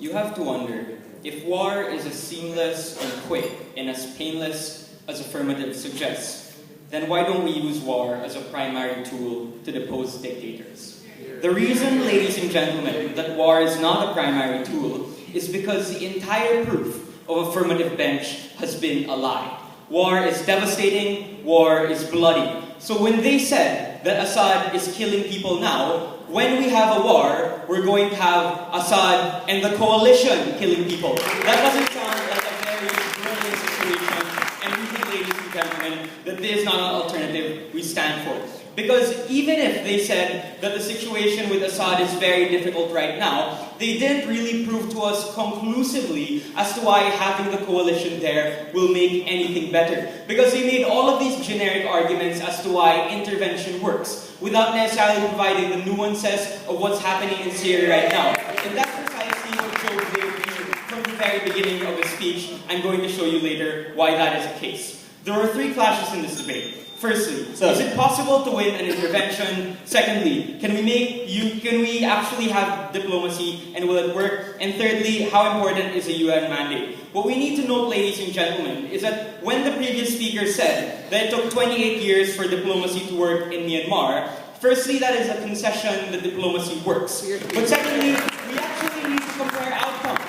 You have to wonder, if war is as seamless and quick and as painless as affirmative suggests, then why don't we use war as a primary tool to depose dictators? The reason, ladies and gentlemen, that war is not a primary tool is because the entire proof of affirmative bench has been a lie. War is devastating, war is bloody. So when they said that Assad is killing people now, when we have a war, we're going to have Assad and the coalition killing people. That doesn't sound like a very brilliant situation, and we think, ladies and gentlemen, that this is not an alternative we stand for. Because even if they said that the situation with Assad is very difficult right now, they didn't really prove to us conclusively as to why having the coalition there will make anything better. Because they made all of these generic arguments as to why intervention works, without necessarily providing the nuances of what's happening in Syria right now. And that's precisely what Joe gave you from the very beginning of his speech. I'm going to show you later why that is the case. There were three clashes in this debate. Firstly, is it possible to win an intervention? Secondly, can we actually have diplomacy and will it work? And thirdly, how important is a UN mandate? What we need to note, ladies and gentlemen, is that when the previous speaker said that it took 28 years for diplomacy to work in Myanmar, firstly, that is a concession that diplomacy works. But secondly, we actually need to compare outcomes.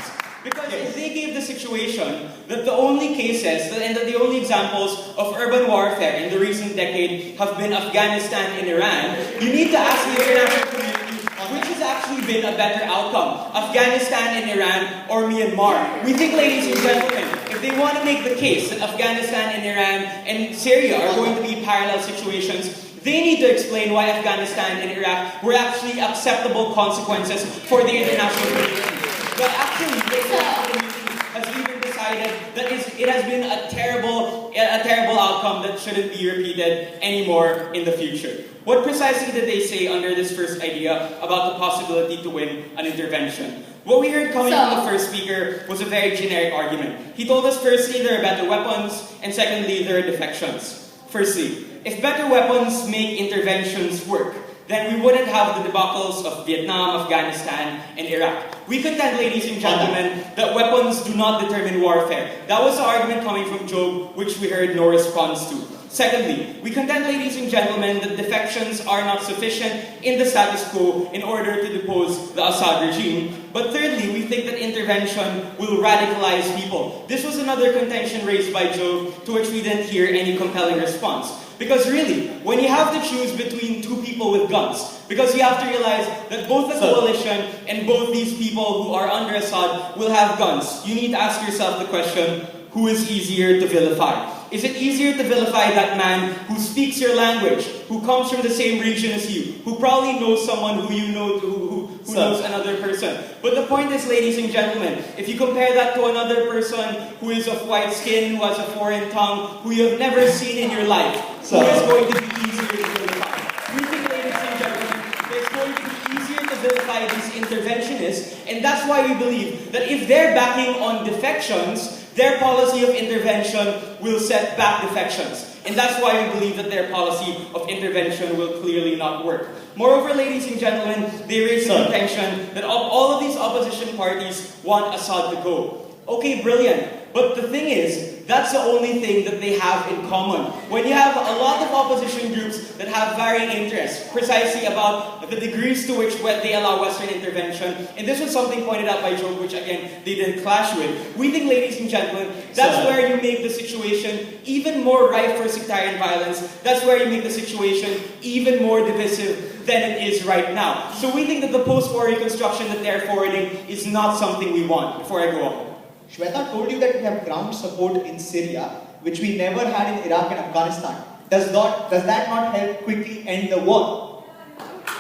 Because if they gave the situation that the only cases and that the only examples of urban warfare in the recent decade have been Afghanistan and Iran, you need to ask the international community which has actually been a better outcome, Afghanistan and Iran or Myanmar. We think, ladies and gentlemen, if they want to make the case that Afghanistan and Iran and Syria are going to be parallel situations, they need to explain why Afghanistan and Iraq were actually acceptable consequences for the international community. But actually, the international community has even decided that it has been a terrible outcome that shouldn't be repeated anymore in the future. What precisely did they say under this first idea about the possibility to win an intervention? What we heard coming from the first speaker was a very generic argument. He told us firstly there are better weapons, and secondly there are defections. Firstly, if better weapons make interventions work, then we wouldn't have the debacles of Vietnam, Afghanistan, and Iraq. We contend, ladies and gentlemen, that weapons do not determine warfare. That was the argument coming from Job, which we heard no response to. Secondly, we contend, ladies and gentlemen, that defections are not sufficient in the status quo in order to depose the Assad regime. But thirdly, we think that intervention will radicalize people. This was another contention raised by Joe, to which we didn't hear any compelling response. Because really, when you have to choose between two people with guns, because you have to realize that both the coalition and both these people who are under Assad will have guns, you need to ask yourself the question, who is easier to vilify? Is it easier to vilify that man who speaks your language, who comes from the same region as you, who probably knows someone who you know, who knows another person? But the point is, ladies and gentlemen, if you compare that to another person who is of white skin, who has a foreign tongue, who you have never seen in your life, who is going to be easier to vilify? We think, ladies and gentlemen, that it's going to be easier to vilify these interventionists, and that's why we believe that if they're backing on defections, their policy of intervention will set back defections. And that's why we believe that their policy of intervention will clearly not work. Moreover, ladies and gentlemen, they raise the contention that all of these opposition parties want Assad to go. Okay, brilliant. But the thing is, that's the only thing that they have in common. When you have a lot of opposition groups that have varying interests, precisely about the degrees to which they allow Western intervention, and this was something pointed out by Joe, which again, they didn't clash with. We think, ladies and gentlemen, that's where you make the situation even more ripe for sectarian violence. That's where you make the situation even more divisive than it is right now. So we think that the post-war reconstruction that they're forwarding is not something we want. Before I go on. Shweta told you that we have ground support in Syria, which we never had in Iraq and Afghanistan. Does that not help quickly end the war?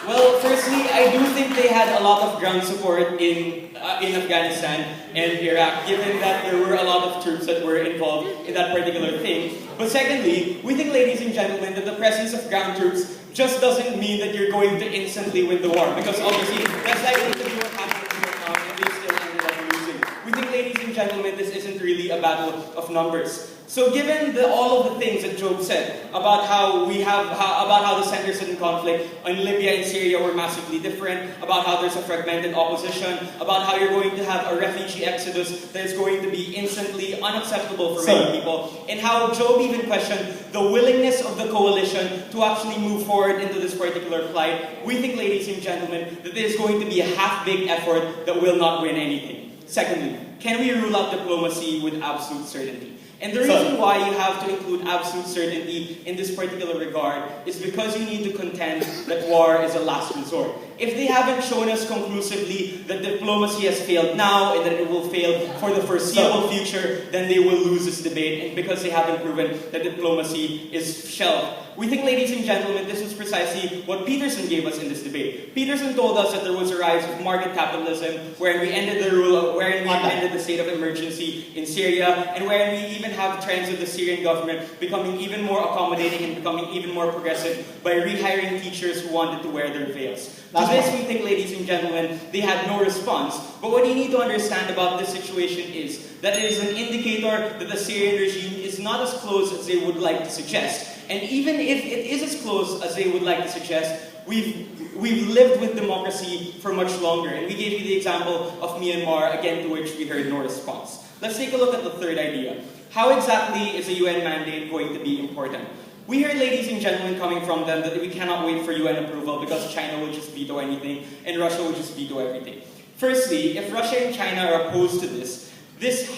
Well, firstly, I do think they had a lot of ground support in Afghanistan and Iraq, given that there were a lot of troops that were involved in that particular thing. But secondly, we think, ladies and gentlemen, that the presence of ground troops just doesn't mean that you're going to instantly win the war, because obviously that's likely to be what happened in Vietnam, and they still ended up losing. We think, ladies and gentlemen, this isn't really really a battle of numbers. So given all of the things that Job said about how the centers in conflict in Libya and Syria were massively different, about how there's a fragmented opposition, about how you're going to have a refugee exodus that is going to be instantly unacceptable for many people, and how Job even questioned the willingness of the coalition to actually move forward into this particular plight, we think, ladies and gentlemen, that there's going to be a half-baked effort that will not win anything. Secondly, can we rule out diplomacy with absolute certainty? And the reason why you have to include absolute certainty in this particular regard is because you need to contend that war is a last resort. If they haven't shown us conclusively that diplomacy has failed now and that it will fail for the foreseeable future, then they will lose this debate, and because they haven't proven that diplomacy is shelved. We think, ladies and gentlemen, this is precisely what Peterson gave us in this debate. Peterson told us that there was a rise of market capitalism, wherein we ended the state of emergency in Syria, and wherein we even have trends of the Syrian government becoming even more accommodating and becoming even more progressive by rehiring teachers who wanted to wear their veils. To this, we think, ladies and gentlemen, they had no response. But what you need to understand about this situation is that it is an indicator that the Syrian regime is not as close as they would like to suggest. And even if it is as close as they would like to suggest, we've lived with democracy for much longer. And we gave you the example of Myanmar, again to which we heard no response. Let's take a look at the third idea. How exactly is a UN mandate going to be important? We heard, ladies and gentlemen, coming from them that we cannot wait for UN approval because China will just veto anything and Russia will just veto everything. Firstly, if Russia and China are opposed to this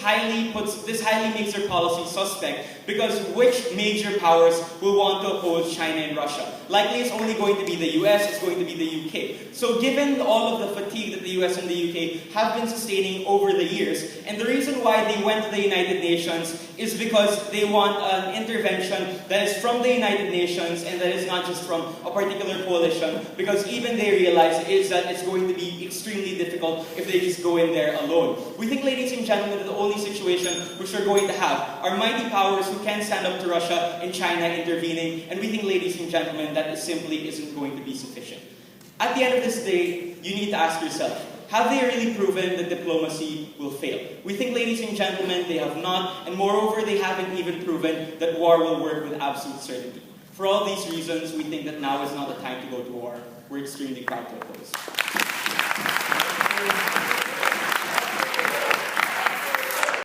highly makes their policy suspect, because which major powers will want to oppose China and Russia? Likely it's only going to be the US, it's going to be the UK. So given all of the fatigue that the US and the UK have been sustaining over the years, and the reason why they went to the United Nations is because they want an intervention that is from the United Nations and that is not just from a particular coalition, because even they realize is that it's going to be extremely difficult if they just go in there alone. We think, ladies and gentlemen, that the only situation which we're going to have are mighty powers who can stand up to Russia and China intervening, and we think, ladies and gentlemen, that simply isn't going to be sufficient. At the end of this day, you need to ask yourself, have they really proven that diplomacy will fail? We think, ladies and gentlemen, they have not, and moreover, they haven't even proven that war will work with absolute certainty. For all these reasons, we think that now is not the time to go to war. We're extremely proud to oppose.